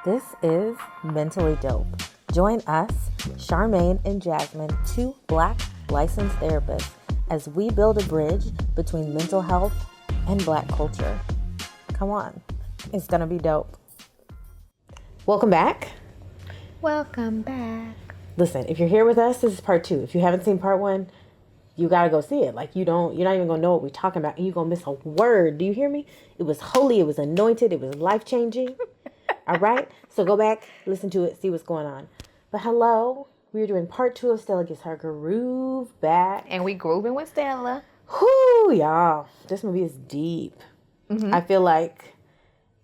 This is Mentally Dope. Join us, Charmaine and Jasmine, two Black licensed therapists, as we build a bridge between mental health and Black culture. Come on, it's gonna be dope. Welcome back. Welcome back. Listen, if you're here with us, this is part 2. If you haven't seen part 1, you gotta go see it. Like, you're not even gonna know what we're talking about, and you're gonna miss a word. Do you hear me? It was holy, it was anointed, it was life-changing. All right? So go back, listen to it, see what's going on. But hello, we're doing part 2 of Stella Gets Her Groove Back. And we grooving with Stella. Whoo, y'all. This movie is deep. Mm-hmm. I feel like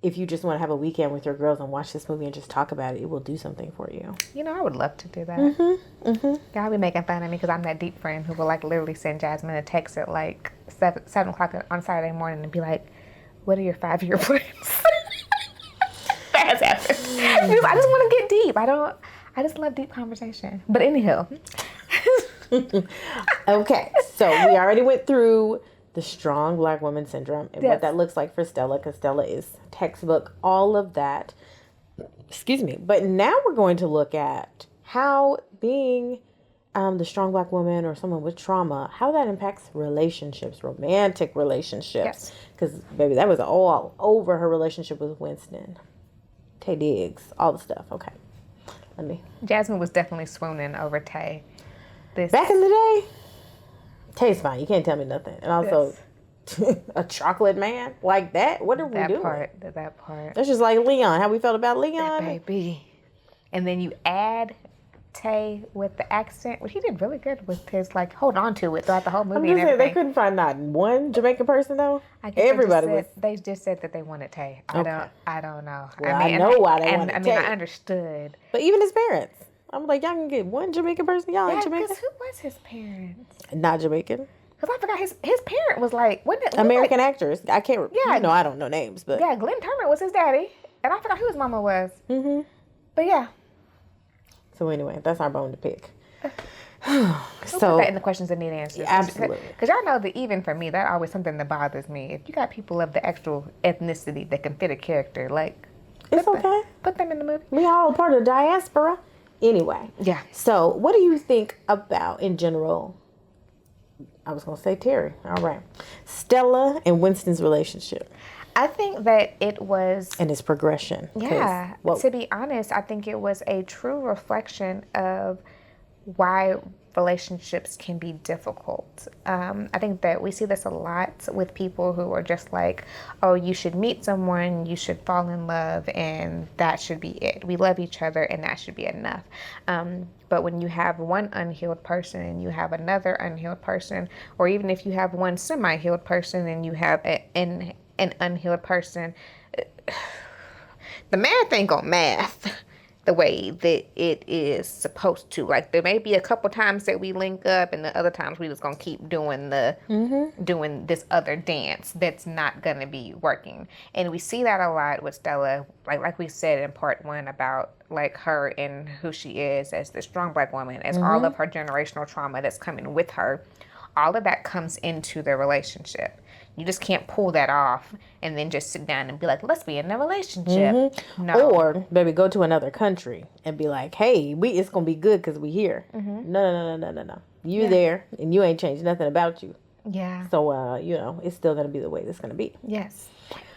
if you just want to have a weekend with your girls and watch this movie and just talk about it, it will do something for you. You know, I would love to do that. Mm-hmm. Mm-hmm. Y'all be making fun of me because I'm that deep friend who will like literally send Jasmine a text at like 7 o'clock on Saturday morning and be like, what are your 5-year plans? That has happened. I just want to get deep. I just love deep conversation. But anyhow. Okay, so we already went through the strong Black woman syndrome and what that looks like for Stella, because Stella is textbook, all of that. Excuse me. But now we're going to look at how being the strong Black woman or someone with trauma, how that impacts relationships, romantic relationships. Because, baby, that was all over her relationship with Winston. Tay Diggs, all the stuff. Okay. Jasmine was definitely swooning over Tay. Back in the day, Tay's fine. You can't tell me nothing. And also, a chocolate man like that? What are we doing? That part. That's just like Leon. How we felt about Leon. That baby. And then you add Tay with the accent, which he did really good with his, like, hold on to it throughout the whole movie. I'm just saying, they couldn't find not one Jamaican person, though. They just said that they wanted Tay. I don't know. Well, I know why they wanted Tay. I understood. But even his parents. I'm like, y'all can get one Jamaican person. Y'all ain't Jamaican? Because who was his parents? Not Jamaican. Because I forgot his parent was like... American actors. I can't... Yeah. I don't know names, but... Yeah, Glenn Turner was his daddy. And I forgot who his mama was. Mm-hmm. But yeah. So anyway, that's our bone to pick. So put that in the questions that need answers. Absolutely. Because y'all know that even for me, that's always something that bothers me. If you got people of the actual ethnicity that can fit a character, like... It's okay. Put them in the movie. We all part of the diaspora. Anyway. Yeah. So what do you think about, in general... I was going to say Terry. All right. Stella and Winston's relationship. I think that it was... And its progression. Yeah. To be honest, I think it was a true reflection of why relationships can be difficult. I think that we see this a lot with people who are just like, oh, you should meet someone, you should fall in love, and that should be it. We love each other, and that should be enough. But when you have one unhealed person and you have another unhealed person, or even if you have one semi-healed person and you have an unhealed person, the math ain't gonna math the way that it is supposed to. Like, there may be a couple times that we link up, and the other times we just gonna keep doing doing this other dance that's not gonna be working. And we see that a lot with Stella, like we said in part 1 about like her and who she is as the strong Black woman, as all of her generational trauma that's coming with her. All of that comes into the relationship. You just can't pull that off and then just sit down and be like, let's be in a relationship. No. Or, baby, go to another country and be like, hey, it's going to be good because we here. No. You there, and you ain't changed nothing about you. Yeah. So, it's still going to be the way it's going to be. Yes.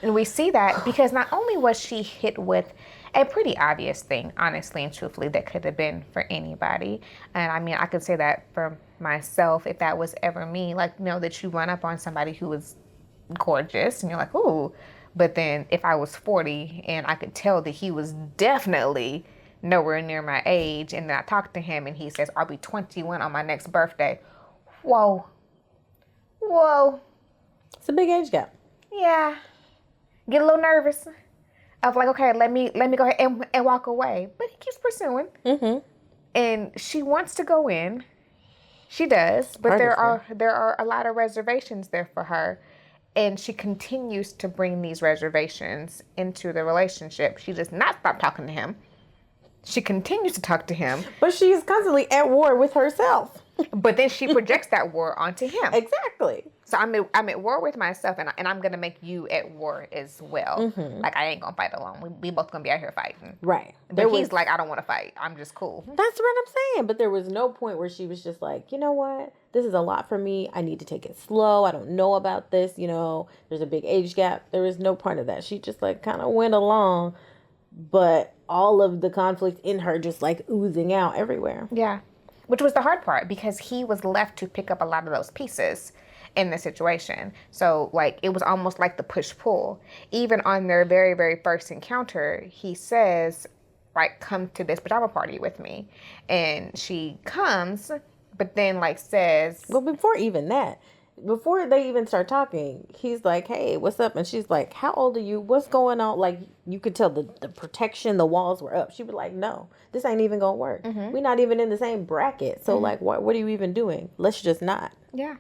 And we see that because not only was she hit with a pretty obvious thing, honestly and truthfully, that could have been for anybody. And I mean, I could say that for myself, if that was ever me, like, that you run up on somebody who is gorgeous and you're like, ooh. But then if I was 40 and I could tell that he was definitely nowhere near my age, and then I talked to him and he says, I'll be 21 on my next birthday. Whoa. It's a big age gap. Yeah. Get a little nervous. Of like, okay, let me go ahead and walk away. But he keeps pursuing. Mm-hmm. And she wants to go in. She does. But there are a lot of reservations there for her. And she continues to bring these reservations into the relationship. She does not stop talking to him. She continues to talk to him. But she's constantly at war with herself. But then she projects that war onto him. Exactly. So I'm at war with myself, and I'm gonna make you at war as well. Like, I ain't gonna fight alone. We both gonna be out here fighting. Right. But he's like, I don't want to fight. I'm just cool. That's what I'm saying. But there was no point where she was just like, you know what? This is a lot for me. I need to take it slow. I don't know about this. You know, there's a big age gap. There was no point of that. She just like kind of went along, but all of the conflict in her just like oozing out everywhere. Yeah. Which was the hard part, because he was left to pick up a lot of those pieces in the situation. So like, it was almost like the push-pull. Even on their very, very first encounter, he says, like, come to this pajama party with me. And she comes, but then like says... Well, before even that, before they even start talking, he's like, hey, what's up? And she's like, how old are you? What's going on? Like, you could tell the protection, the walls were up. She'd be like, no, this ain't even gonna work. We're not even in the same bracket. So like, what are you even doing? Let's just not. Yeah.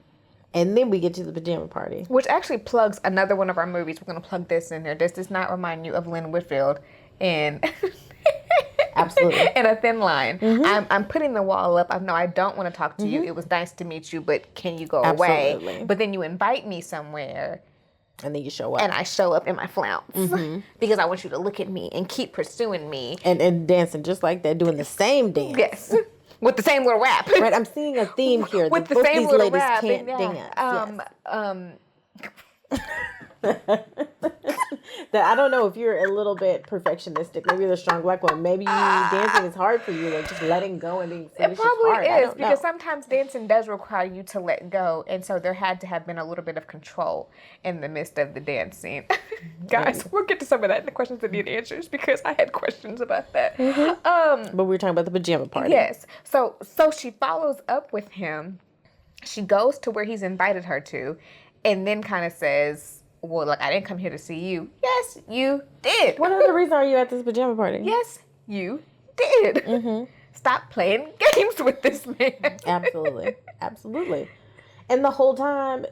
And then we get to the pajama party. Which actually plugs another one of our movies. We're going to plug this in there. Does this not remind you of Lynn Whitfield in... Absolutely. In A Thin Line. I'm putting the wall up. I know I don't want to talk to you. It was nice to meet you, but can you go away? But then you invite me somewhere. And then you show up. And I show up in my flounce. Because I want you to look at me and keep pursuing me. And dancing just like that, doing the same dance. Yes. With the same little rap. Right, I'm seeing a theme here. With the same these little ladies rap. Can't dance. That I don't know if you're a little bit perfectionistic. Maybe you're the strong black one. Maybe dancing is hard for you. Like, just letting go and being foolish It probably is is, because sometimes dancing does require you to let go, and so there had to have been a little bit of control in the midst of the dance scene. Guys, we'll get to some of that in the questions that need answers, because I had questions about that. But we were talking about the pajama party. Yes. So she follows up with him. She goes to where he's invited her to, and then kind of says, well, like, I didn't come here to see you. Yes, you did. What other reason are you at this pajama party? Yes, you did. Stop playing games with this man. Absolutely. Absolutely. And the whole time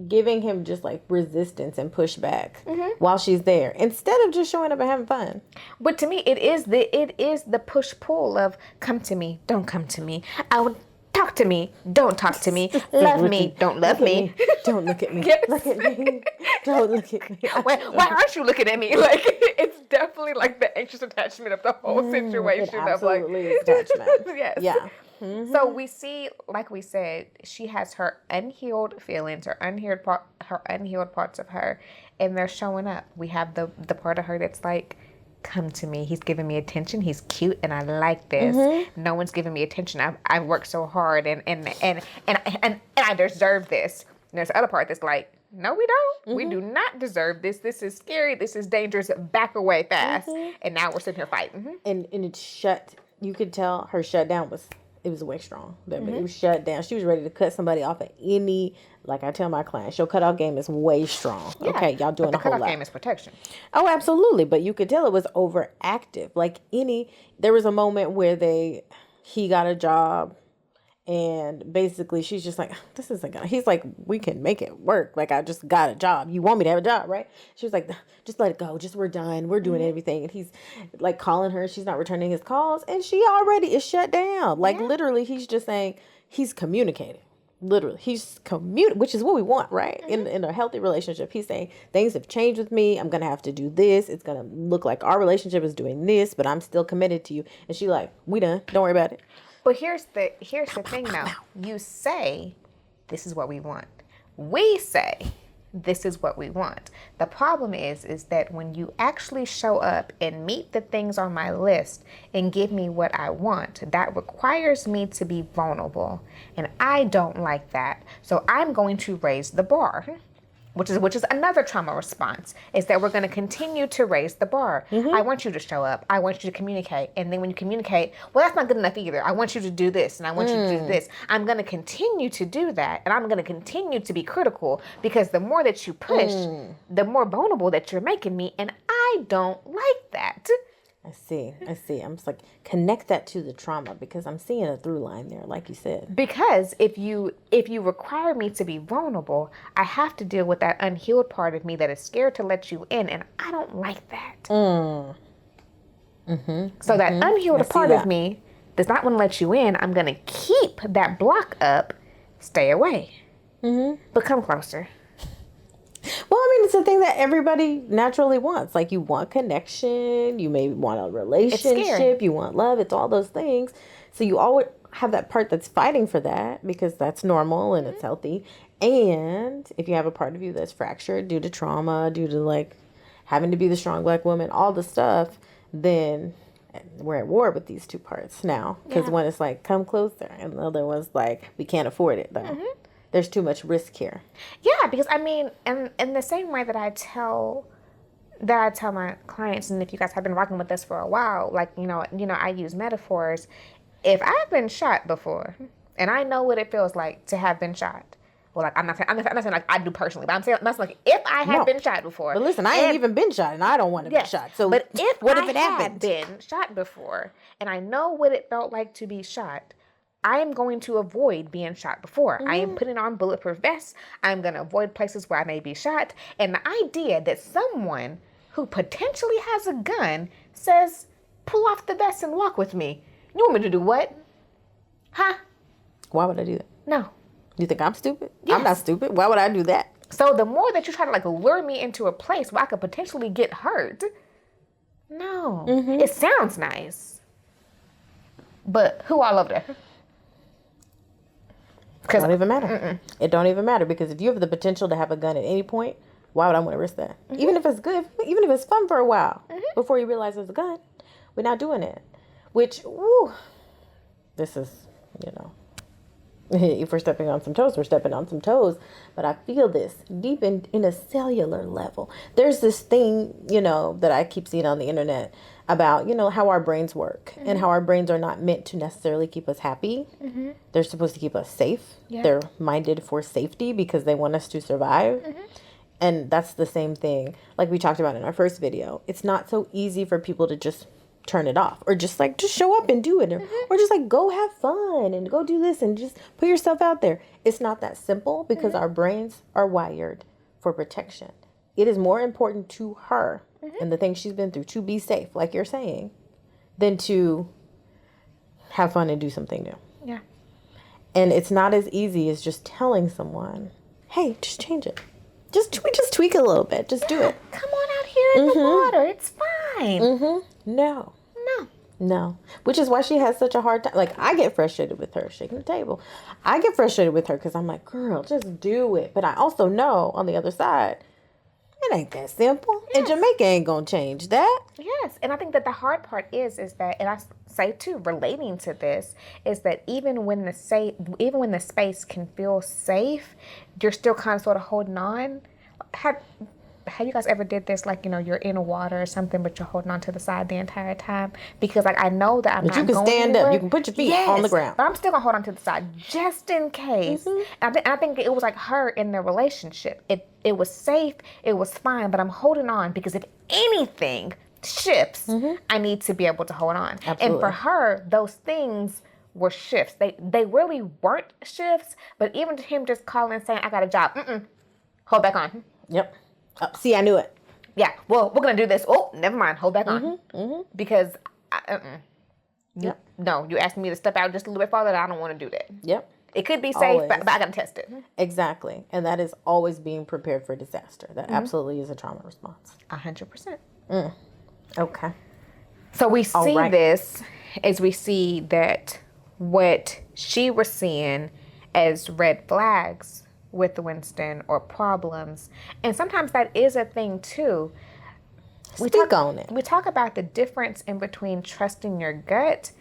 giving him just like resistance and pushback while she's there, instead of just showing up and having fun. But to me, it is the push-pull of come to me, don't come to me. I would talk to me, don't talk to me. Love me, don't love me. Don't look at me. Yes. Look at me. Don't look at me. Why aren't you looking at me? Like, it's definitely like the anxious attachment of the whole situation. It absolutely is attachment. Yes. Yeah. So we see, like we said, she has her unhealed feelings, her unhealed parts of her, and they're showing up. We have the part of her that's like, come to me. He's giving me attention. He's cute, and I like this. No one's giving me attention. I've worked so hard, and I deserve this. And there's the other part that's like, no, we don't. We do not deserve this. This is scary. This is dangerous. Back away fast. And now we're sitting here fighting. And it shut. You could tell her shutdown was. It was way strong. It was shut down. She was ready to cut somebody off at any. Like I tell my clients, your cutoff game is way strong. Yeah, okay, y'all doing a whole lot. The cutoff game is protection. Oh, absolutely. But you could tell it was overactive. Like there was a moment where he got a job, and basically she's just like, this isn't gonna. He's like, we can make it work. Like, I just got a job. You want me to have a job, right? She was like, just let it go. Just we're done. We're doing everything. And he's like calling her. She's not returning his calls, and she already is shut down. Like literally, he's just saying he's communicating. Literally, he's which is what we want, right? In a healthy relationship, he's saying things have changed with me. I'm gonna have to do this. It's gonna look like our relationship is doing this, but I'm still committed to you. And she like, we done. Don't worry about it. But here's the thing now. You say, this is what we want. We say, this is what we want. The problem is that when you actually show up and meet the things on my list and give me what I want, that requires me to be vulnerable. And I don't like that. So I'm going to raise the bar. Which is another trauma response, is that we're going to continue to raise the bar. I want you to show up. I want you to communicate. And then when you communicate, well, that's not good enough either. I want you to do this, and I want you to do this. I'm going to continue to do that, and I'm going to continue to be critical, because the more that you push, the more vulnerable that you're making me, and I don't like that. I see. I'm just like, connect that to the trauma, because I'm seeing a through line there, like you said. Because if you require me to be vulnerable, I have to deal with that unhealed part of me that is scared to let you in, and I don't like that. So that unhealed part of me does not want to let you in, I'm going to keep that block up. Stay away. But come closer. Well, I mean, it's a thing that everybody naturally wants. Like, you want connection, you may want a relationship, you want love. It's all those things. So you always have that part that's fighting for that because that's normal and it's healthy. And if you have a part of you that's fractured due to trauma, due to like having to be the strong black woman, all the stuff, then we're at war with these two parts now. Because one is like, come closer, and the other one's like, we can't afford it though. There's too much risk here. Yeah, because I mean, in the same way that I tell my clients, and if you guys have been rocking with this for a while, like, I use metaphors. If I've been shot before, and I know what it feels like to have been shot, well, like I'm not saying like I do personally, but I'm saying like if I have been shot before. But listen, I ain't even been shot, and I don't want to be shot. So, but if what I if it had happened? been shot before, and I know what it felt like to be shot, I am going to avoid being shot before. I am putting on bulletproof vests. I'm going to avoid places where I may be shot. And the idea that someone who potentially has a gun says, pull off the vest and walk with me. You want me to do what? Huh? Why would I do that? No. You think I'm stupid? Yes. I'm not stupid. Why would I do that? So the more that you try to like lure me into a place where I could potentially get hurt, no. It sounds nice. But who all over there? It don't even matter. It don't even matter because if you have the potential to have a gun at any point, why would I want to risk that? Even if it's good, even if it's fun for a while, before you realize it's a gun, we're not doing it. Which, this is, if we're stepping on some toes, we're stepping on some toes. But I feel this deep in a cellular level. There's this thing, that I keep seeing on the internet about, how our brains work and how our brains are not meant to necessarily keep us happy. They're supposed to keep us safe. Yeah. They're minded for safety because they want us to survive. And that's the same thing like we talked about in our first video. It's not so easy for people to just turn it off or just show up and do it or just like go have fun and go do this and just put yourself out there. It's not that simple because our brains are wired for protection. It is more important to her and the things she's been through to be safe, like you're saying, than to have fun and do something new. Yeah. And it's not as easy as just telling someone, hey, just change it. Just tweak it a little bit. Just do it. Come on out here in the water. It's fine. No. Which is why she has such a hard time. Like, I get frustrated with her shaking the table. I get frustrated with her because I'm like, girl, just do it. But I also know on the other side, it ain't that simple. Yes. And Jamaica ain't going to change that. Yes. And I think that the hard part is that, and I say too, relating to this, is that even when the space can feel safe, you're still kind of sort of holding on. Have you guys ever did this? Like, you're in the water or something, but you're holding on to the side the entire time? Because, like, I know that I'm not going But you can stand anywhere. up. You can put your feet on the ground. But I'm still going to hold on to the side just in case. And I think it was like her in the relationship. It was safe. It was fine. But I'm holding on because if anything shifts, I need to be able to hold on. Absolutely. And for her, those things were shifts. They really weren't shifts. But even to him just calling and saying, I got a job. Hold back on. Yep. Oh, see, I knew it. Yeah. Well, we're going to do this. Oh, never mind. Hold back on. Because, no, you're asking me to step out just a little bit farther. I don't want to do that. Yep. It could be safe, but I got to test it. Exactly. And that is always being prepared for disaster. That absolutely is a trauma response. 100%. Okay. So we see this as we see that what she was seeing as red flags with Winston or problems. And sometimes that is a thing too. We talk about the difference in between trusting your gut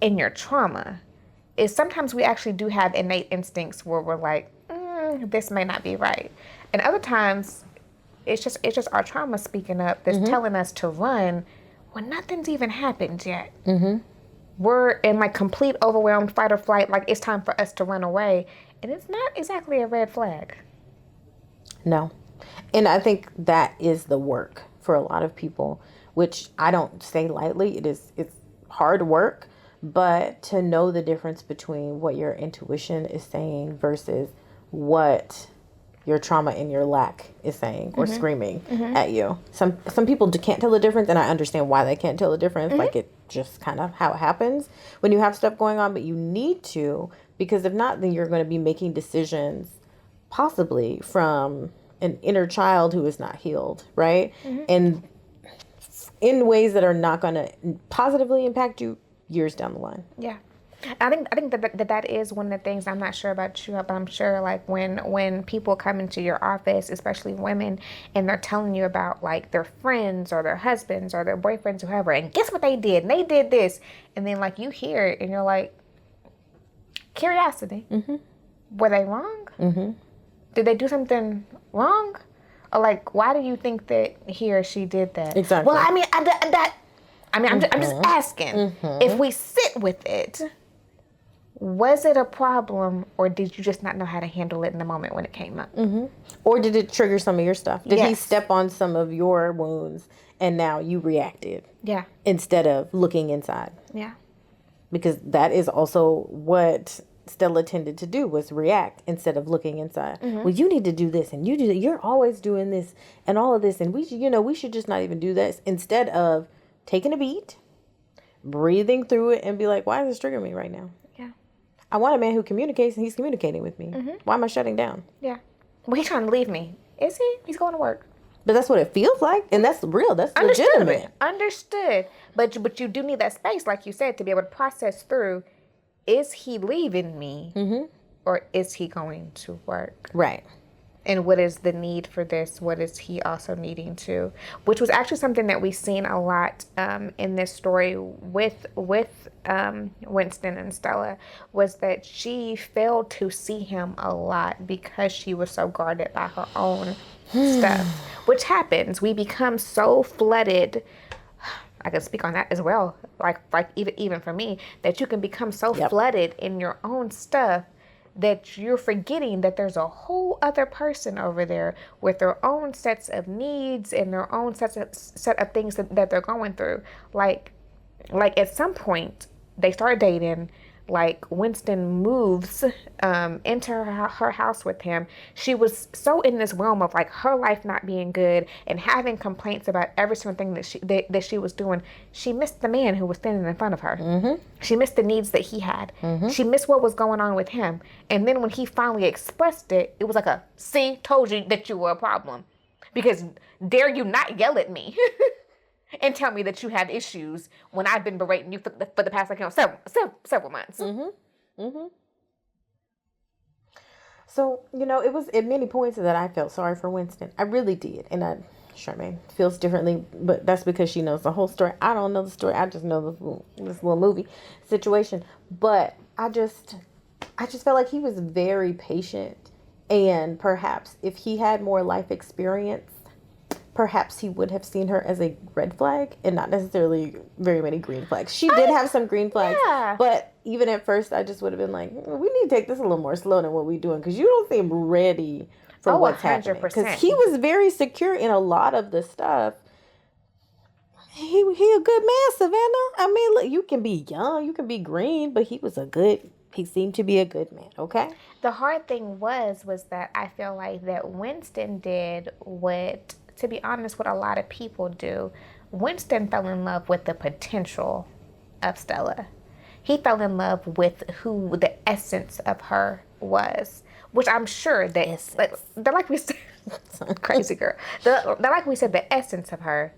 and your trauma. Is sometimes we actually do have innate instincts where we're like, this may not be right. And other times it's just our trauma speaking up that's telling us to run when nothing's even happened yet. We're in like complete overwhelmed fight or flight, like it's time for us to run away. And it's not exactly a red flag. No. And I think that is the work for a lot of people, which I don't say lightly. It's hard work, but to know the difference between what your intuition is saying versus what your trauma and your lack is saying or screaming at you. Some people can't tell the difference, and I understand why they can't tell the difference. Like, it just kind of how it happens when you have stuff going on, but you need to, because if not, then you're going to be making decisions possibly from an inner child who is not healed, right? And in ways that are not going to positively impact you years down the line. Yeah. I think that is one of the things. I'm not sure about you, but I'm sure like when people come into your office, especially women, and they're telling you about like their friends or their husbands or their boyfriends, or whoever, and guess what they did? And they did this, and then like you hear it, and you're like, curiosity. Were they wrong? Did they do something wrong? Or like, why do you think that he or she did that? Exactly. Well, I mean, I'm just asking. If we sit with it, was it a problem, or did you just not know how to handle it in the moment when it came up? Or did it trigger some of your stuff? Did he Yes. step on some of your wounds and now you reacted? Yeah. Instead of looking inside. Yeah. Because that is also what Stella tended to do, was react instead of looking inside. Well, you need to do this, and you do that. You're always doing this and all of this, and we should just not even do this, instead of taking a beat, breathing through it, and be like, why is this triggering me right now? Yeah. I want a man who communicates, and he's communicating with me. Why am I shutting down? Yeah. Well, he's trying to leave me. Is he? He's going to work. But that's what it feels like, and that's real. That's legitimate. Understood. But you do need that space, like you said, to be able to process through. Is he leaving me, or is he going to work? Right. And what is the need for this? What is he also needing to? Which was actually something that we've seen a lot in this story with Winston and Stella, was that she failed to see him a lot because she was so guarded by her own stuff, which happens. We become so flooded. I can speak on that as well. Like even for me, that you can become so flooded in your own stuff that you're forgetting that there's a whole other person over there with their own sets of needs and their own set of things that they're going through. Like at some point they start dating. Like Winston moves into her house with him. She was so in this realm of like her life not being good and having complaints about every single thing that she was doing. She missed the man who was standing in front of her. She missed the needs that he had. She missed what was going on with him. And then when he finally expressed it, it was like see, told you that you were a problem. Because dare you not yell at me and tell me that you have issues when I've been berating you for the past several months. So, it was at many points that I felt sorry for Winston. I really did. And Charmaine feels differently, but that's because she knows the whole story. I don't know the story. I just know this little movie situation. But I just felt like he was very patient. And perhaps if he had more life experience, perhaps he would have seen her as a red flag and not necessarily very many green flags. She did have some green flags, but even at first I just would have been like, we need to take this a little more slow than what we're doing, because you don't seem ready for what's 100%. Happening. Because he was very secure in a lot of the stuff. He a good man, Savannah. I mean, look, you can be young, you can be green, but he seemed to be a good man, okay? The hard thing was that I feel like that Winston did what, to be honest, what a lot of people do. Winston fell in love with the potential of Stella. He fell in love with who the essence of her was, which I'm sure that, like we said, crazy girl. Like we said, the essence of her,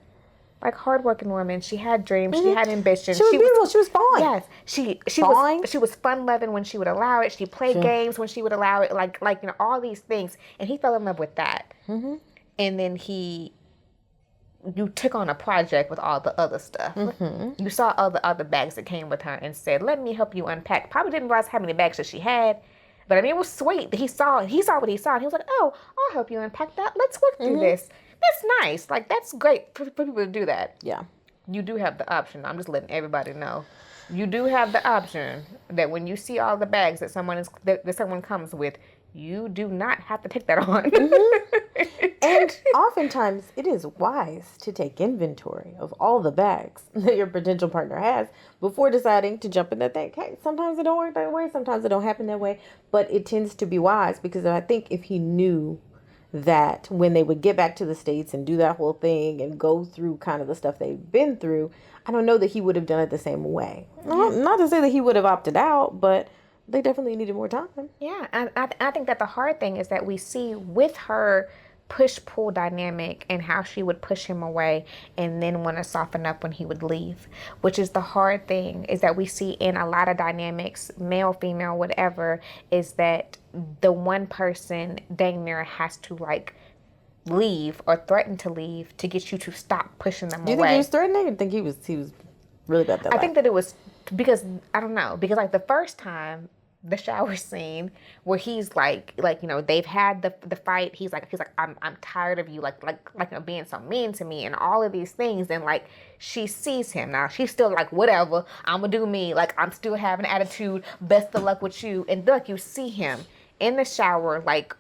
like hardworking woman. She had dreams. She had ambition. She was beautiful. She was fun. Yes, she was fun loving when she would allow it. She played games when she would allow it. Like all these things, and he fell in love with that. And then you took on a project with all the other stuff. You saw all the other bags that came with her and said, let me help you unpack. Probably didn't realize how many bags that she had. But I mean, it was sweet. He saw what he saw. And he was like, oh, I'll help you unpack that. Let's work through this. That's nice. Like, that's great for people to do that. Yeah. You do have the option. I'm just letting everybody know. You do have the option that when you see all the bags that someone comes with, you do not have to take that on. And oftentimes it is wise to take inventory of all the bags that your potential partner has before deciding to jump in that thing. Hey, sometimes it don't work that way. Sometimes it don't happen that way. But it tends to be wise, because I think if he knew that when they would get back to the States and do that whole thing and go through kind of the stuff they've been through, I don't know that he would have done it the same way. Not to say that he would have opted out, but they definitely needed more time. Yeah, I think that the hard thing is that we see with her push-pull dynamic and how she would push him away and then want to soften up when he would leave, which is the hard thing, is that we see in a lot of dynamics, male, female, whatever, is that the one person dang near has to like leave or threaten to leave to get you to stop pushing them away. Do you think he was threatening, or think he was really about that? I think that it was because, I don't know, because like the first time, the shower scene where he's like they've had the fight, he's like I'm tired of you like being so mean to me and all of these things, and like she sees him now, she's still like, whatever, I'm gonna do me, like I'm still having attitude, best of luck with you, and like you see him in the shower like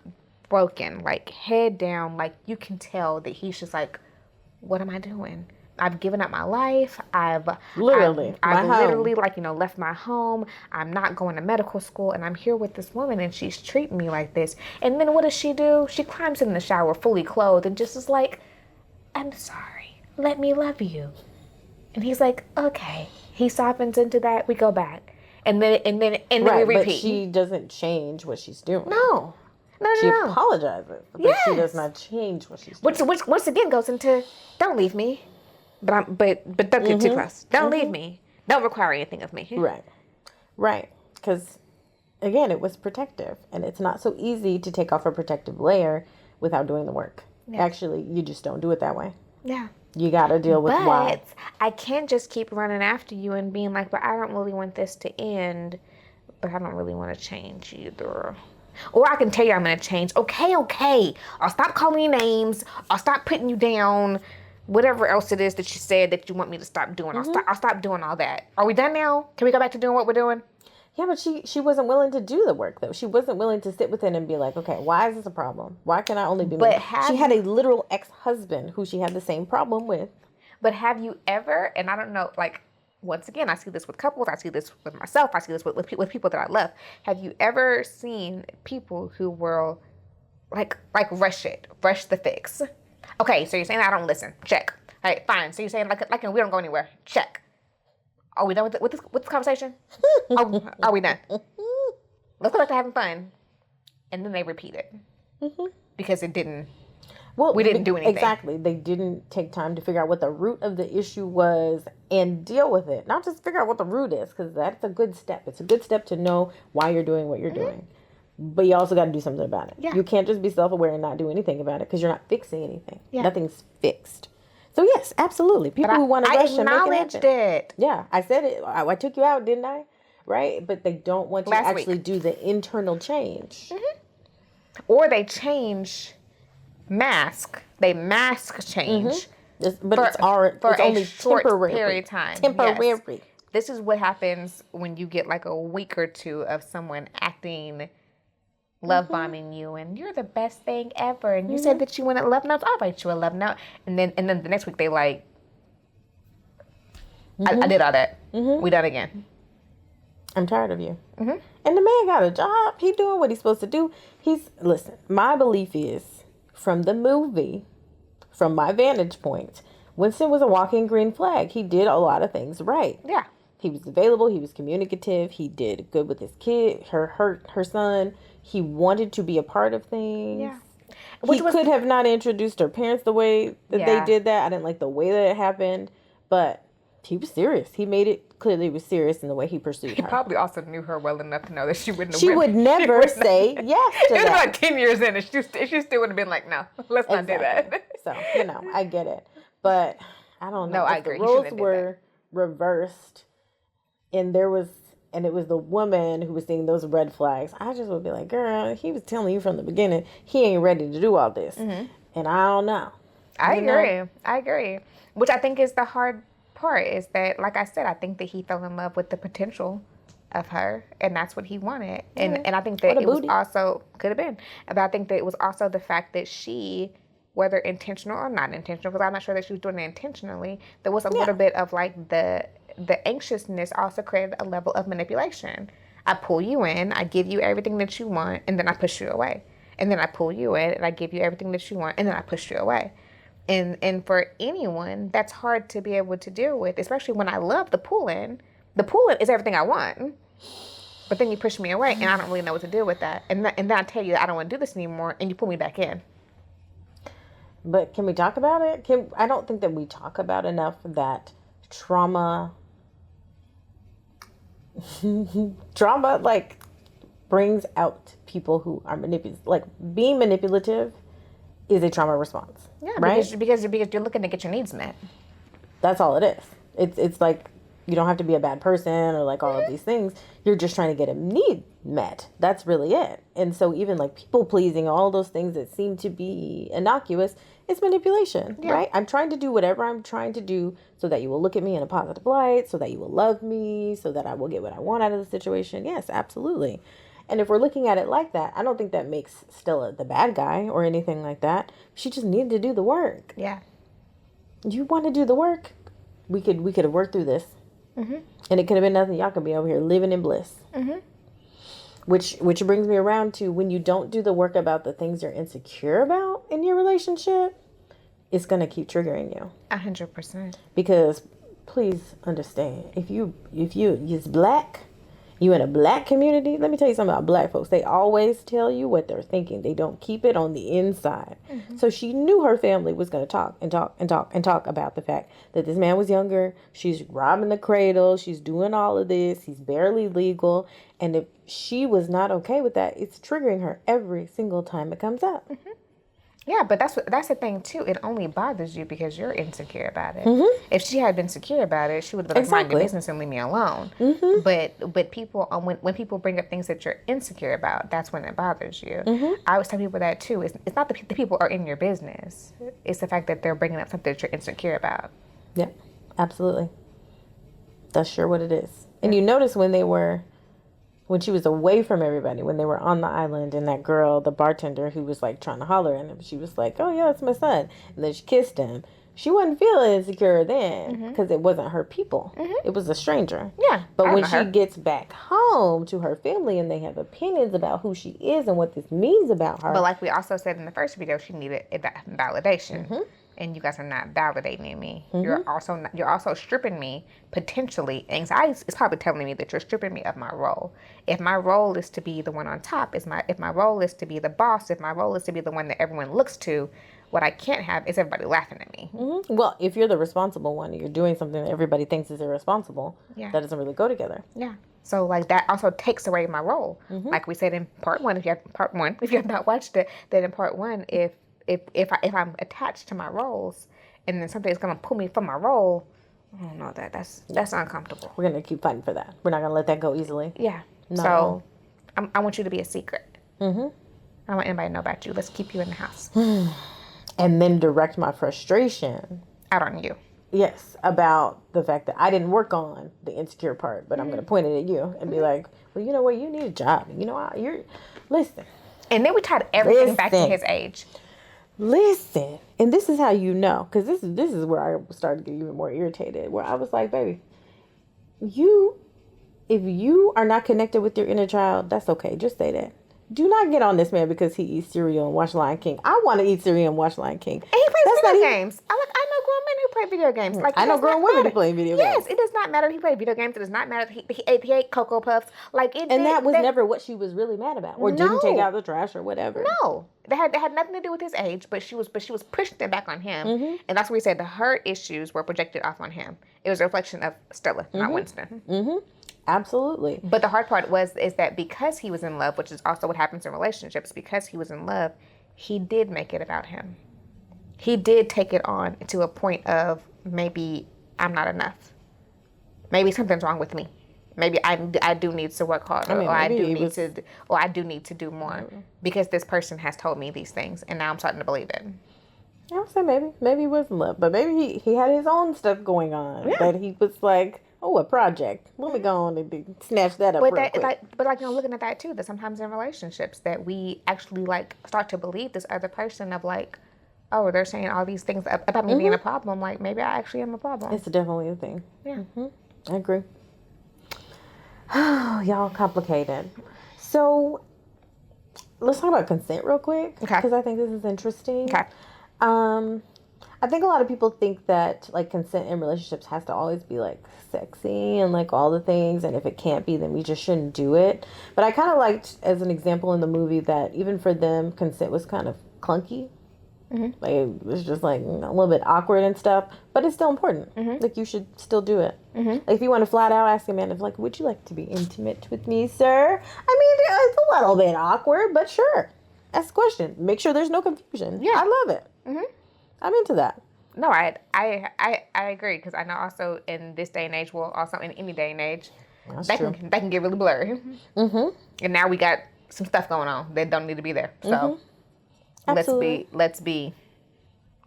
broken, like head down, like you can tell that he's just like, what am I doing? I've given up my life. I've literally like, left my home. I'm not going to medical school, and I'm here with this woman, and she's treating me like this. And then what does she do? She climbs in the shower fully clothed and just is like, I'm sorry. Let me love you. And he's like, okay. He softens into that. We go back. And then we repeat. But she doesn't change what she's doing. No. She apologizes, but she does not change what she's doing. Which once again goes into, don't leave me. But don't get too close. Don't leave me. Don't require anything of me. Right. Because, again, it was protective. And it's not so easy to take off a protective layer without doing the work. Yeah. Actually, you just don't do it that way. Yeah. You got to deal with why. I can't just keep running after you and being like, but I don't really want this to end. But I don't really want to change either. Or I can tell you I'm going to change. Okay. I'll stop calling you names. I'll stop putting you down. Whatever else it is that you said that you want me to stop doing, I'll stop doing all that. Are we done now? Can we go back to doing what we're doing? Yeah, but she wasn't willing to do the work, though. She wasn't willing to sit with it and be like, okay, why is this a problem? Why can I only be... She had a literal ex-husband who she had the same problem with. But have you ever, and I don't know, like, once again, I see this with couples, I see this with myself, I see this with people that I love. Have you ever seen people who will, like rush the fix? Okay, so you're saying I don't listen. Check. All right, fine. So you're saying like we don't go anywhere. Check. Are we done with this conversation? Are we done? Let's go back to having fun. And then they repeat it. Because it didn't. Well, we didn't do anything. Exactly. They didn't take time to figure out what the root of the issue was and deal with it. Not just figure out what the root is, because that's a good step. It's a good step to know why you're doing what you're doing. But you also got to do something about it. Yeah. You can't just be self-aware and not do anything about it, because you're not fixing anything. Yeah. Nothing's fixed. So yes, absolutely. People who want to rush and make it happen. I acknowledged it. Yeah, I said it. I took you out, didn't I? Right? But they don't want to actually do the internal change. Or they change mask. They mask change. But it's only short temporary. Period of time. Temporary. Yes. This is what happens when you get like a week or two of someone acting, love bombing you, and you're the best thing ever, and you said that you wanted love notes. I'll write you a love note, and then the next week they like, I did all that. We done again. I'm tired of you. And the man got a job. He doing what he's supposed to do. Listen. My belief is, from the movie, from my vantage point, Winston was a walking green flag. He did a lot of things right. Yeah. He was available. He was communicative. He did good with his kid, her son. He wanted to be a part of things. Yeah. He could have not introduced her parents the way that they did that. I didn't like the way that it happened, but he was serious. He made it clear that he was serious in the way he pursued her. He probably also knew her well enough to know that she wouldn't have She would never say yes to that. It was like 10 years in, and she still would have been like, no, let's not do that. So, I get it. But I don't know. No, I agree. The roles were reversed, and it was the woman who was seeing those red flags. I just would be like, girl, he was telling you from the beginning he ain't ready to do all this. And I don't know. I agree. Which I think is the hard part, is that, like I said, I think that he fell in love with the potential of her, and that's what he wanted. And I think that it was also, could have been, but I think that it was also the fact that she, whether intentional or not intentional, because I'm not sure that she was doing it intentionally, there was a little bit of like the anxiousness also created a level of manipulation. I pull you in, I give you everything that you want, and then I push you away. and then I pull you in and I give you everything that you want, and then I push you away. And for anyone, that's hard to be able to deal with, especially when I love the pull-in. The pull-in is everything I want. But then you push me away, and I don't really know what to do with that. And then I tell you that I don't want to do this anymore, and you pull me back in. But can we talk about it? I don't think that we talk about enough that trauma, like, brings out people who are manipulative. Like, being manipulative is a trauma response. Yeah, right? because you're looking to get your needs met. That's all it is. It's like, you don't have to be a bad person or like all of these things. You're just trying to get a need met. That's really it. And so even like people pleasing, all those things that seem to be innocuous, it's manipulation, right? I'm trying to do whatever I'm trying to do so that you will look at me in a positive light, so that you will love me, so that I will get what I want out of the situation. Yes, absolutely. And if we're looking at it like that, I don't think that makes Stella the bad guy or anything like that. She just needed to do the work. Yeah. You want to do the work? We could have worked through this. Mm-hmm. And it could have been nothing. Y'all could be over here living in bliss. Mm-hmm. Which brings me around to when you don't do the work about the things you're insecure about in your relationship, it's going to keep triggering you. 100%. Because please understand, if you is black, you in a black community, let me tell you something about black folks. They always tell you what they're thinking. They don't keep it on the inside. Mm-hmm. So she knew her family was going to talk about the fact that this man was younger. She's robbing the cradle. She's doing all of this. He's barely legal. And if she was not okay with that, it's triggering her every single time it comes up. Mm-hmm. Yeah, but that's the thing too. It only bothers you because you're insecure about it. Mm-hmm. If she had been secure about it, she would have been like, mind your business and leave me alone. Mm-hmm. But people, when people bring up things that you're insecure about, that's when it bothers you. Mm-hmm. I always tell people that too. It's not the people are in your business. It's the fact that they're bringing up something that you're insecure about. Yeah, absolutely. That's sure what it is. And you notice when she was away from everybody, when they were on the island, and that girl, the bartender who was like trying to holler at him, she was like, oh yeah, that's my son. And then she kissed him. She wasn't feeling insecure then because it wasn't her people. Mm-hmm. It was a stranger. Yeah. But when she gets back home to her family and they have opinions about who she is and what this means about her. But like we also said in the first video, she needed validation. Mm-hmm. And you guys are not validating me. Mm-hmm. You're also stripping me, potentially. Anxiety is probably telling me that you're stripping me of my role. If my role is to be the one on top, if my role is to be the boss, if my role is to be the one that everyone looks to, what I can't have is everybody laughing at me. Mm-hmm. Well, if you're the responsible one, you're doing something that everybody thinks is irresponsible. Yeah. That doesn't really go together. Yeah. So like that also takes away my role. Mm-hmm. Like we said in part one, if you have not watched it, then in part one, if I'm attached to my roles and then something's gonna pull me from my role, I don't know, that's uncomfortable. We're gonna keep fighting for that. We're not gonna let that go easily. Yeah. So I want you to be a secret. Mm-hmm. I don't want anybody to know about you. Let's keep you in the house. And then direct my frustration out on you. Yes, about the fact that I didn't work on the insecure part, but I'm gonna point it at you and be like, well, you know what, you need a job. You know, listen. And then we tied everything back to his age. Listen, and this is how you know, because this is where I started to get even more irritated, where I was like, baby, if you are not connected with your inner child, that's okay. Just say that. Do not get on this man because he eats cereal and watch Lion King. I want to eat cereal and watch Lion King. And he plays video games. I know grown men who play video games. Like, I know grown women who play video games. Yes, it does not matter if he played video games. It does not matter if he ate Cocoa Puffs. That was never what she was really mad about, or didn't take out the trash or whatever. No, that had nothing to do with his age. But she was pushing it back on him, and that's where we said her issues were projected off on him. It was a reflection of Stella, not Winston. Mm-hmm. Absolutely. But the hard part is that because he was in love, which is also what happens in relationships, because he was in love, he did make it about him. He did take it on to a point of maybe I'm not enough. Maybe something's wrong with me. Maybe I do need to work harder, or I do need to do more because this person has told me these things, and now I'm starting to believe it. I would say maybe he was in love, but maybe he had his own stuff going on that he was like, oh, a project. Let me go on and snatch that up real quick. But looking at that too, that sometimes in relationships that we actually start to believe this other person of like, oh, they're saying all these things about me being a problem. Like maybe I actually am a problem. It's definitely a thing. Yeah, I agree. Oh, y'all complicated. So let's talk about consent real quick. Okay. Because I think this is interesting. Okay. I think a lot of people think that like consent in relationships has to always be like sexy and like all the things, and if it can't be, then we just shouldn't do it. But I kind of liked, as an example in the movie, that even for them, consent was kind of clunky. Mm-hmm. Like it was just like a little bit awkward and stuff, but it's still important. Mm-hmm. Like you should still do it. Mm-hmm. Like if you want to flat out ask a man, if like, would you like to be intimate with me, sir? I mean, it's a little bit awkward, but sure. Ask a question. Make sure there's no confusion. Yeah, I love it. Mm-hmm. I'm into that. No, I agree, because I know also in this day and age, well, also in any day and age, that can get really blurry. Mm-hmm. And now we got some stuff going on that don't need to be there. So let's be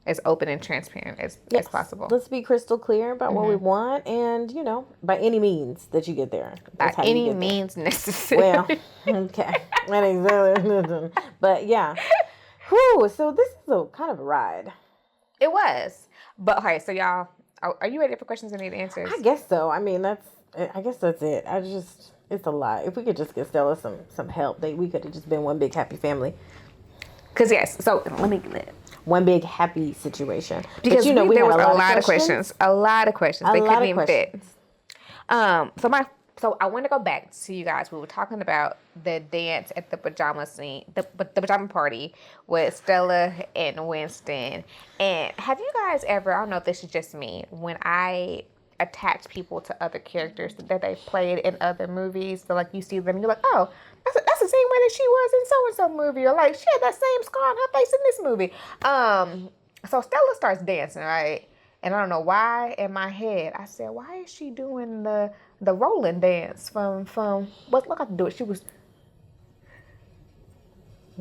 as open and transparent as possible. Let's be crystal clear about what we want, and by any means that you get there. By any means necessary. Well, okay, that ain't but yeah. Whew, so this is a kind of a ride. It was. But okay, so y'all, are you ready for questions and need answers? I guess so. I mean, I guess that's it. It's a lot. If we could just get Stella some help, we could have just been one big happy family. Because yes, so let me get one big happy situation. Because there was a lot of questions. A lot of questions. They couldn't even fit. So I want to go back to you guys. We were talking about the dance at the pajama scene, the pajama party with Stella and Winston. And have you guys ever, I don't know if this is just me, when I attach people to other characters that they played in other movies, so like you see them and you're like, oh, that's the same way that she was in so-and-so movie, or like she had that same scar on her face in this movie. So Stella starts dancing, right? And I don't know why in my head I said, why is she doing the rolling dance from what look I can do it.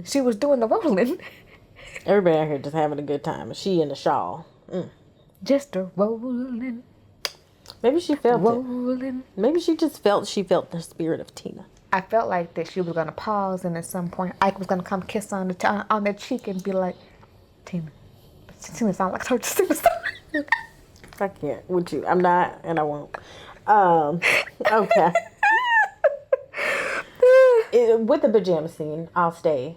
She was doing the rolling. Everybody out here just having a good time. She in the shawl. Just a rolling. Maybe she felt it. Maybe she felt the spirit of Tina. I felt like that she was gonna pause, and at some point Ike was gonna come kiss on the cheek and be like, Tina. Tina sound like her superstar. I can't with you. I'm not, and I won't. Okay. With the pajama scene, I'll stay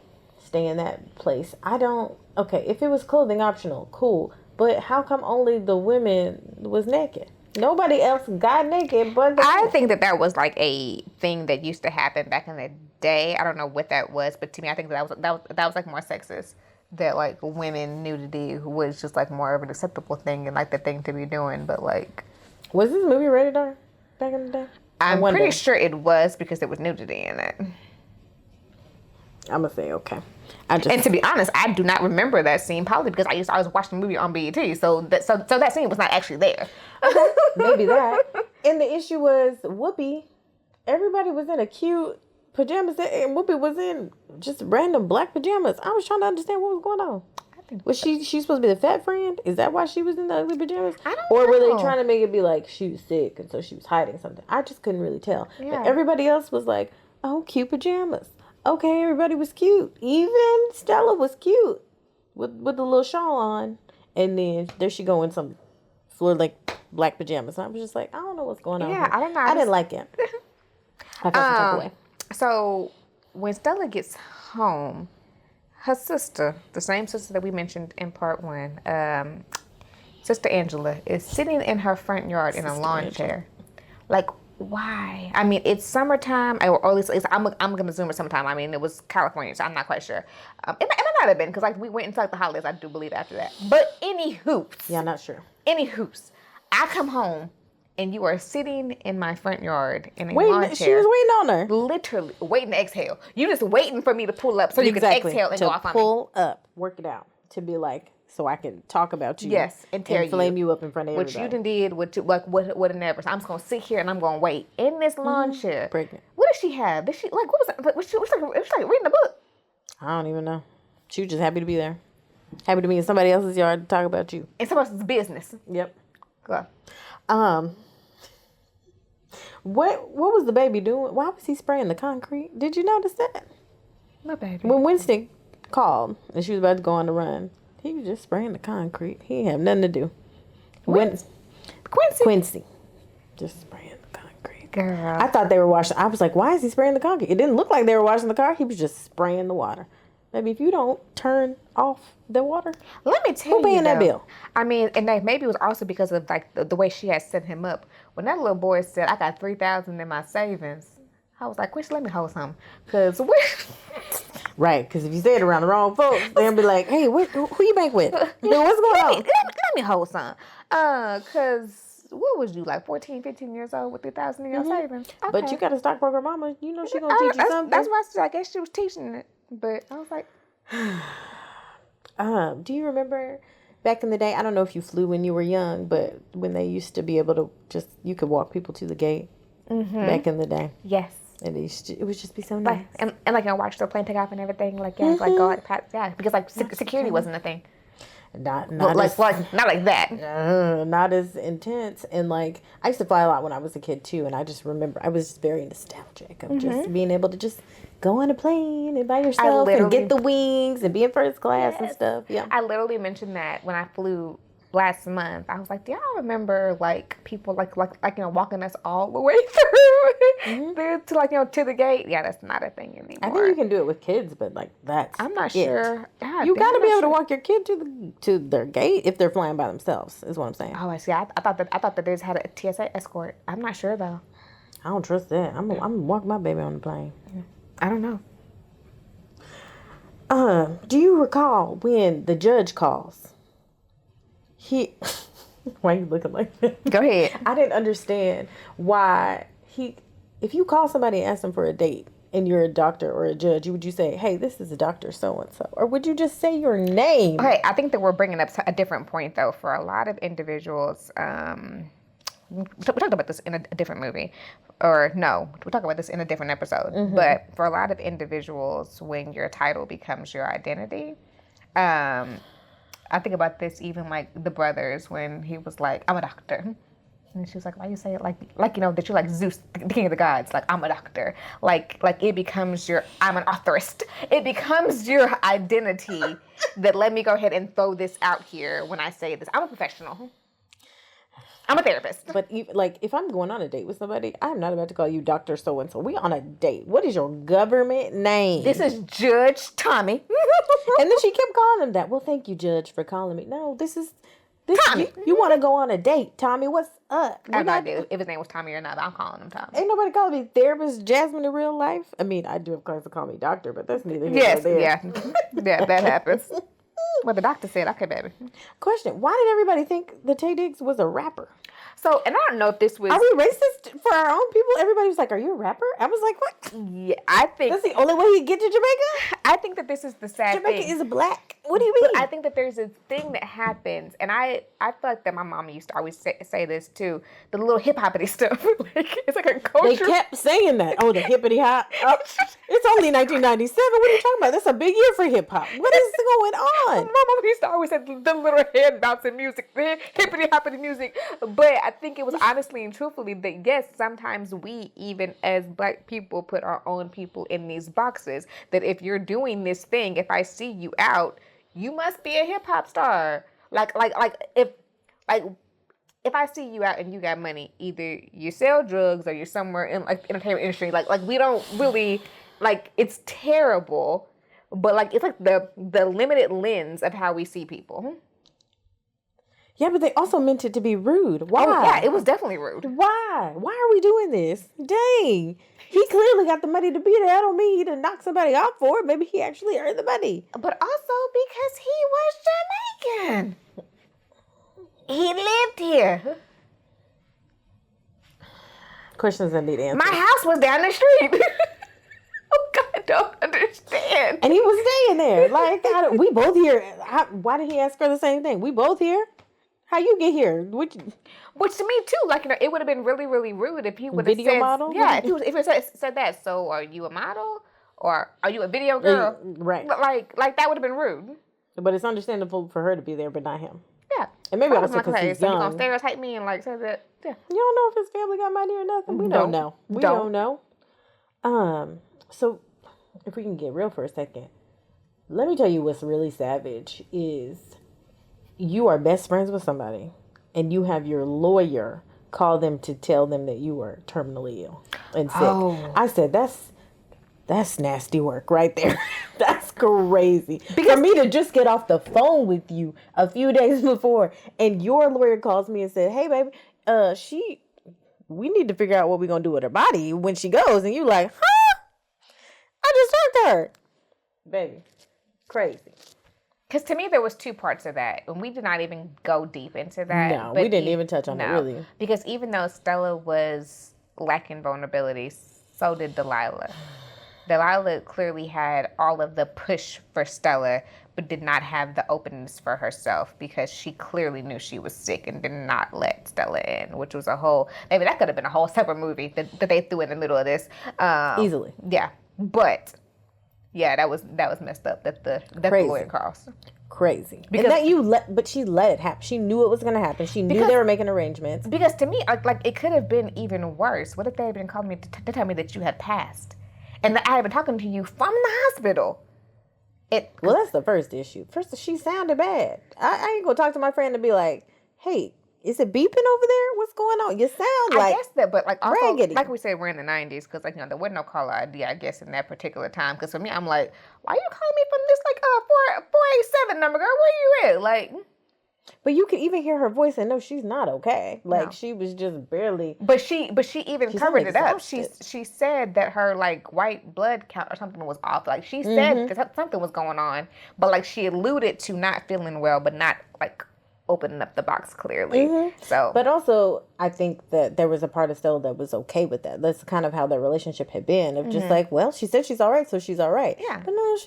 in that place. Okay, if it was clothing optional, cool. But how come only the women was naked? Nobody else got naked but I think that was like a thing that used to happen back in the day. I don't know what that was, but to me, I think that was like more sexist. That like women nudity was just like more of an acceptable thing and like the thing to be doing. But like, was this movie rated R back in the day? I'm pretty sure it was, because there was nudity in it. I'm gonna say okay. And to be honest, I do not remember that scene, probably because I used to always watch the movie on BET, so that scene was not actually there. Okay, maybe that. And the issue was Whoopi. Everybody was in a cute pajamas, and Whoopi was in just random black pajamas. I was trying to understand what was going on. Was she supposed to be the fat friend? Is that why she was in the ugly pajamas? I don't know. Or were they trying to make it be like she was sick and so she was hiding something? I just couldn't really tell. Yeah. But everybody else was like, oh, cute pajamas. Okay, everybody was cute. Even Stella was cute with the little shawl on. And then there she go in some like black pajamas. I was just like, I don't know what's going on. Yeah, here. I don't know. I didn't like it. I felt some type of way. So when Stella gets home, her sister, the same sister that we mentioned in part 1, Sister Angela, is sitting in her front yard in a lawn chair. Like, why? I mean, it's summertime, or at least I'm gonna zoom at summertime. I mean, it was California, so I'm not quite sure. It might not have been, because like we went into like the holidays, I do believe, after that. But any hoops. Yeah, not sure. Any hoops. I come home and you are sitting in my front yard in a lawn chair. She was waiting on her. Literally waiting to exhale. You just waiting for me to pull up so you can exhale and go off on me. Pull up, work it out, to be like, so I can talk about you. Yes, and tell you. Flame you up in front of everybody. What you done did, what never. So I'm just going to sit here and I'm going to wait in this lawn chair. Pregnant. What did she have? Did she, like, what was that? Was she like reading a book? I don't even know. She was just happy to be there. Happy to be in somebody else's yard to talk about you. In somebody else's business. Yep. Go. What was the baby doing? Why was he spraying the concrete? Did you notice that? My baby. When Winston called and she was about to go on the run, he was just spraying the concrete. He didn't have nothing to do. Quincy. Quincy. Just spraying the concrete. Girl. I thought they were washing. I was like, why is he spraying the concrete? It didn't look like they were washing the car. He was just spraying the water. Maybe if you don't turn off the water, let me tell you, who paying that bill? I mean, and maybe it was also because of like the way she had set him up. When that little boy said, "I got $3,000 in my savings," I was like, "Which let me hold some," because right? Because if you say it around the wrong folks, they'll be like, "Hey, who you bank with? What's going on?" Let me hold some, because what was you like 14, 15 years old with 3,000 in your savings? Okay. But you got a stockbroker mama. You know she gonna teach you something. That's why I guess she was teaching it. But I was like, do you remember back in the day? I don't know if you flew when you were young, but when they used to be able to you could walk people to the gate back in the day. Yes. And it would just be so nice. Like, and like I watched the plane take off and everything. Like go like because like security wasn't a thing. Not like that. Not as intense. And like I used to fly a lot when I was a kid too, and I just remember I was just very nostalgic of just being able to just go on a plane and by yourself and get the wings and be in first class and stuff. Yeah, I literally mentioned that when I flew last month. I was like, do y'all remember like people like walking us all the way through to to the gate? Yeah, that's not a thing anymore. I think you can do it with kids, but like I'm not sure. God, you got to be able to walk your kid to their gate if they're flying by themselves. Is what I'm saying. Oh, I see. I thought that they just had a TSA escort. I'm not sure though. I don't trust that. I'm gonna walk my baby on the plane. I don't know. Do you recall when the judge calls? Why are you looking like that? Go ahead. I didn't understand why if you call somebody and ask them for a date and you're a doctor or a judge, would you say, hey, this is a doctor so-and-so? Or would you just say your name? Okay, I think that we're bringing up a different point, though, for a lot of individuals. We talked about this in a different movie. Or no, we talked about this in a different episode. But for a lot of individuals, when your title becomes your identity, I think about this even like the brothers when he was like, I'm a doctor. And she was like, why you say it like that you're like Zeus, the king of the gods. Like, I'm a doctor. Like it becomes I'm an authorist. It becomes your identity that let me go ahead and throw this out here when I say this. I'm a professional. I'm a therapist. But if I'm going on a date with somebody, I'm not about to call you Dr. So-and-so. We on a date. What is your government name? This is Judge Tommy. And then she kept calling him that. Well, thank you, Judge, for calling me. No, this Tommy. You want to go on a date, Tommy? What's up? I have no idea if his name was Tommy or not, but I'm calling him Tommy. Ain't nobody calling me therapist Jasmine in real life. I mean, I do have clients that call me doctor, but that's neither here nor there. Yeah, that happens. Well, the doctor said, okay, baby. Question, why did everybody think that Tay Diggs was a rapper? So, and I don't know if this was... Are we racist for our own people? Everybody was like, are you a rapper? I was like, what? Yeah, I think... That's the only way you get to Jamaica? I think that this is the sad Jamaica thing. is black. What do you mean? But I think that there's a thing that happens, and I feel like that my mom used to always say this too, the little hip-hoppity stuff. It's like a culture. They kept saying that. Oh, the hippity-hop. Oh, it's only 1997. What are you talking about? That's a big year for hip-hop. What is going on? My mom used to always say the little head bouncing music, the hippity-hoppity music. But I think it was honestly and truthfully that, yes, sometimes we, even as black people, put our own people in these boxes. That if you're doing this thing, if I see you out, you must be a hip hop star. Like if I see you out and you got money, either you sell drugs or you're somewhere in like the entertainment industry. Like we don't really it's terrible, but it's like the limited lens of how we see people. Yeah, but they also meant it to be rude. Why? Oh, yeah, it was definitely rude. Why? Why are we doing this? Dang. He clearly got the money to be there. I don't mean he didn't knock somebody out for it. Maybe he actually earned the money. But also because he was Jamaican. He lived here. Questions that need answers. My house was down the street. Oh, God, I don't understand. And he was staying there. We both here. Why did he ask her the same thing? We both here? How you get here? Which to me too, it would have been really, really rude if he would have video model. Yeah, if he said that. So, are you a model or are you a video girl? Right. Like that would have been rude. But it's understandable for her to be there, but not him. Yeah. And maybe also because he's young. So you gonna stereotype me and say that? Yeah. You don't know if his family got money or nothing. We don't know. We don't know. So if we can get real for a second, let me tell you what's really savage is you are best friends with somebody and you have your lawyer call them to tell them that you were terminally ill and sick. Oh. I said, that's nasty work right there. That's crazy. Because for me to just get off the phone with you a few days before and your lawyer calls me and said, hey, baby, we need to figure out what we're going to do with her body when she goes. And you like, huh? I just talked to her. Baby, crazy. Because to me, there was two parts of that. And we did not even go deep into that. No, we didn't even touch on it, really. Because even though Stella was lacking vulnerability, so did Delilah. Delilah clearly had all of the push for Stella, but did not have the openness for herself because she clearly knew she was sick and did not let Stella in, which was maybe that could have been a whole separate movie that they threw in the middle of this. Easily. Yeah. But, yeah, that was messed up that the lawyer crossed. Crazy. Because but she let it happen. She knew it was going to happen. She knew they were making arrangements. Because to me, like it could have been even worse. What if they had been calling me to tell me that you had passed? And that I had been talking to you from the hospital. Well, that's the first issue. First, she sounded bad. I ain't going to talk to my friend and be like, hey, is it beeping over there? What's going on? You sound like... I guess that, but like also, raggedy. like we said, we're in the 90s because like, there wasn't no caller ID, I guess, in that particular time. Because for me, I'm like, why are you calling me from this like 487 number, girl? Where you at? Like... But you could even hear her voice and know she's not okay. Like she was just barely. But she even covered it up. She said that her like white blood count or something was off. Like she said that something was going on, but like she alluded to not feeling well, but not like opening up the box clearly. So, but also I think that there was a part of Stella that was okay with that. That's kind of how their relationship had been. Of just like, well, she said she's all right, so she's all right. Yeah. But no,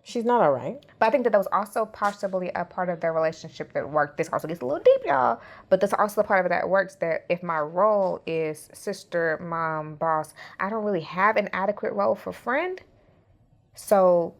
she's not all right. But I think that was also possibly a part of their relationship that worked. This also gets a little deep, y'all. But there's also a part of it that works that if my role is sister, mom, boss, I don't really have an adequate role for friend. So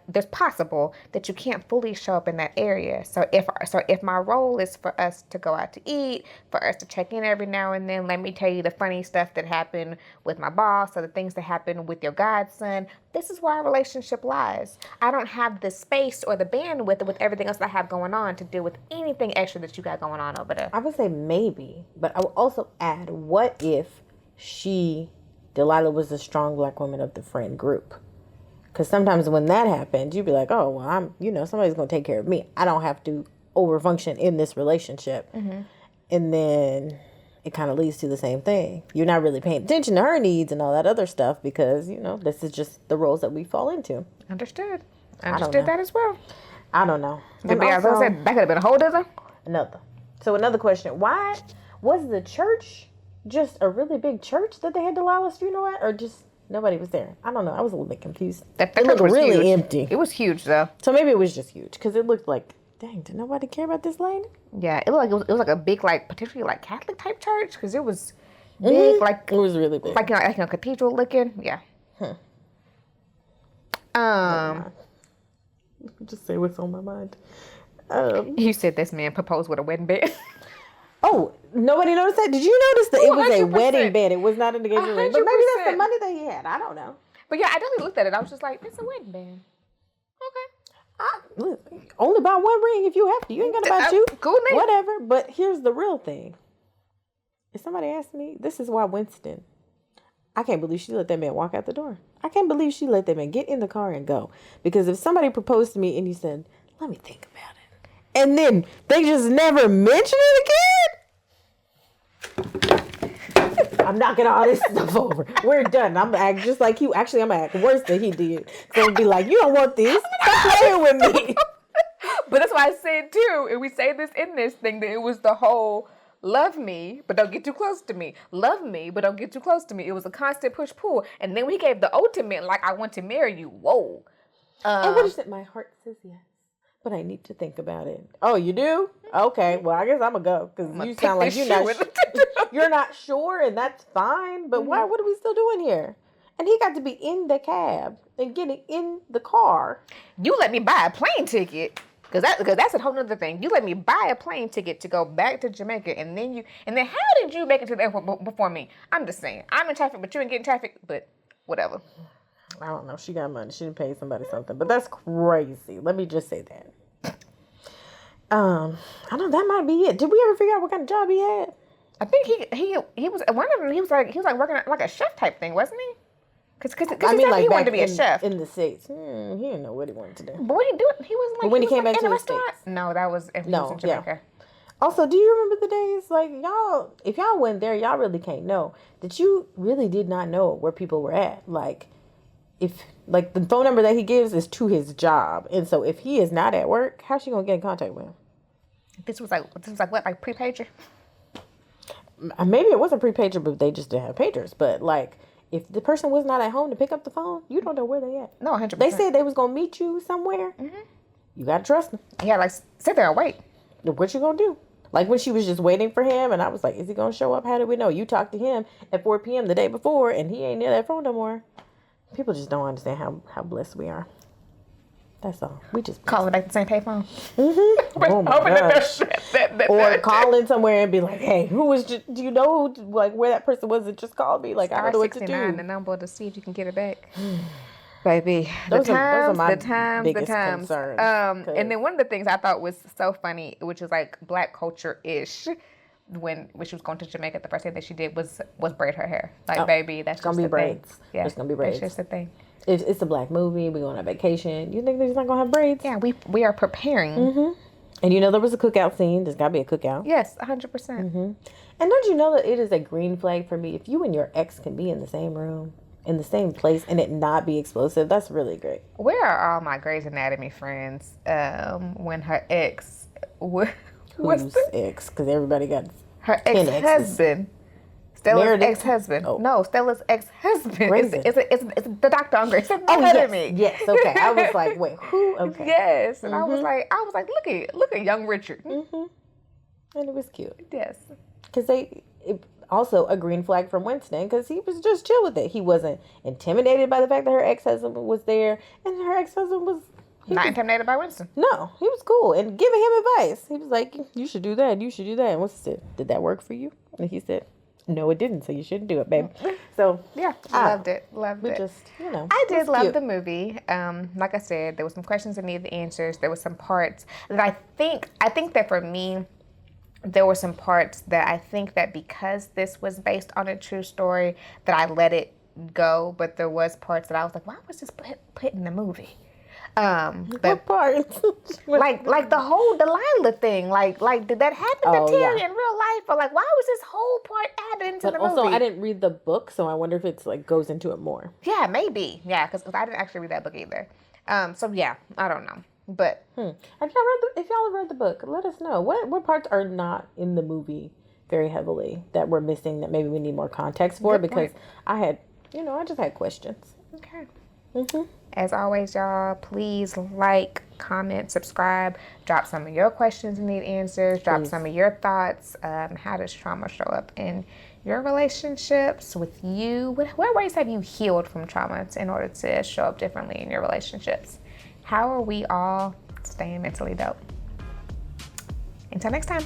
there's possible that you can't fully show up in that area. So if my role is for us to go out to eat, for us to check in every now and then, let me tell you the funny stuff that happened with my boss or the things that happened with your godson, this is where our relationship lies. I don't have the space or the bandwidth with everything else that I have going on to deal with anything extra that you got going on over there. I would say maybe, but I would also add, what if Delilah was the strong black woman of the friend group? Because sometimes when that happens, you'd be like, oh, well, somebody's going to take care of me. I don't have to overfunction in this relationship. And then it kind of leads to the same thing. You're not really paying attention to her needs and all that other stuff because, this is just the roles that we fall into. Understood. Understood that as well. I don't know. And also, that could have been a whole other. Another question. Why was the church just a really big church that they had Delilah's funeral at, or just... nobody was there? I don't know. I was a little bit confused. It looked really huge. empty. It was huge, though. So maybe it was just huge because it looked like, dang, did nobody care about this lady? Yeah, it looked like it was like a big, like potentially like Catholic type church because it was big, like it was really big, like cathedral looking. Yeah. Just say what's on my mind. You said this man proposed with a wedding band. Oh, nobody noticed that? Did you notice that it was 100%. a wedding band? It was not an engagement ring. But maybe that's the 100%. money that he had. I don't know. But yeah, I definitely looked at it. I was just like, it's a wedding band. Okay. Look, only buy one ring if you have to. You ain't gonna buy two. Cool name. Whatever. But here's the real thing. If somebody asked me, this is why Winston, I can't believe she let that man walk out the door. I can't believe she let that man get in the car and go. Because if somebody proposed to me and you said, let me think about it, and then they just never mention it again, I'm knocking all this stuff over. We're done. I'm gonna act just like you. Actually, I'm gonna act worse than he did. So it'll be like, you don't want this. Stop playing with me. But that's why I said too, and we say this in this thing, that it was the whole love me, but don't get too close to me. Love me, but don't get too close to me. It was a constant push-pull. And then we gave the ultimate, like, I want to marry you. Whoa. And what is it? My heart says yes, but I need to think about it. Oh, you do? Okay. Well, I guess I'm going to go because you sound like you're not sure, and that's fine. But why? What are we still doing here? And he got to be in the cab and getting in the car. You let me buy a plane ticket. Because that's a whole other thing. You let me buy a plane ticket to go back to Jamaica, and then how did you make it to the airport before me? I'm just saying. I'm in traffic, but you ain't getting traffic, but whatever. I don't know. She got money. She didn't pay somebody something, but that's crazy. Let me just say that. I don't know. That might be it. Did we ever figure out what kind of job he had? I think he was one of them. He was like working like a chef type thing, wasn't he? Because he said he wanted to be a chef in the States. He didn't know what he wanted to do. But what he do? He wasn't like. But when he came like back in to a the States. No, that was he was in Jamaica. Yeah. Also, do you remember the days like y'all? If y'all went there, y'all really can't know that you really did not know where people were at. Like, if like the phone number that he gives is to his job, and so if he is not at work, how's she gonna get in contact with him? This was like what, like pre-pager? Maybe it wasn't pre-pager, but they just didn't have pagers. But like, if the person was not at home to pick up the phone, you don't know where they at. No, 100%. They said they was gonna meet you somewhere. Mm-hmm. You gotta trust them. Yeah, like sit there and wait. What you gonna do? Like when she was just waiting for him, and I was like, "Is he gonna show up? How did we know?" You talked to him at 4 p.m. the day before, and he ain't near that phone no more. People just don't understand how blessed we are. That's all. We just calling back the same payphone. Mm-hmm. Oh my gosh. Or calling somewhere and be like, "Hey, who was? Do you know who, like where that person was that just called me? Like I don't know what to do." The number to see if you can get it back. Baby, those are my the times. concerns. And then one of the things I thought was so funny, which is like Black culture-ish, when she was going to Jamaica, the first thing that she did was braid her hair. Like, baby, that's gonna just be braids. Thing. Yeah, it's gonna be braids. That's just the thing. It's a Black movie. We going on vacation. You think they're just not gonna have braids? Yeah, we are preparing. Mm-hmm. And you know there was a cookout scene. There's gotta be a cookout. Yes, 100%. Mm-hmm. And don't you know that it is a green flag for me if you and your ex can be in the same room, in the same place, and it not be explosive? That's really great. Where are all my Grey's Anatomy friends? When her ex, who's ex? Because everybody got her ex-husband. Stella's Meredith? Ex-husband. Oh. No, Stella's ex-husband. It's the doctor on Grey's Anatomy. Yes. Okay. I was like, wait, who? Okay. Yes, and I was like, look at young Richard. Mm-hmm. And it was cute. Yes. Because also a green flag from Winston, because he was just chill with it. He wasn't intimidated by the fact that her ex-husband was there, and her ex-husband was not intimidated by Winston. No, he was cool and giving him advice. He was like, "You should do that. You should do that." And Winston said, "Did that work for you?" And he said, "No, it didn't. So you shouldn't do it, babe." So yeah, loved it. We just, I did love the movie. Like I said, there were some questions that needed answers. There were some parts that I think that for me, there were some parts that I think that because this was based on a true story that I let it go. But there was parts that I was like, why was this put in the movie? What parts? like the whole Delilah thing. Like did that happen to Terry in real life? Or like, why was this whole part added into the movie? Also, I didn't read the book, so I wonder if it's like goes into it more. Yeah, maybe. Yeah, because I didn't actually read that book either. So yeah, I don't know. But if y'all have read the book, let us know what parts are not in the movie very heavily that we're missing that maybe we need more context for. Good because point. I just had questions. Okay. Mm-hmm. As always, y'all, please like, comment, subscribe, drop some of your questions and need answers, drop some of your thoughts. How does trauma show up in your relationships with you? What ways have you healed from trauma in order to show up differently in your relationships? How are we all staying mentally dope? Until next time.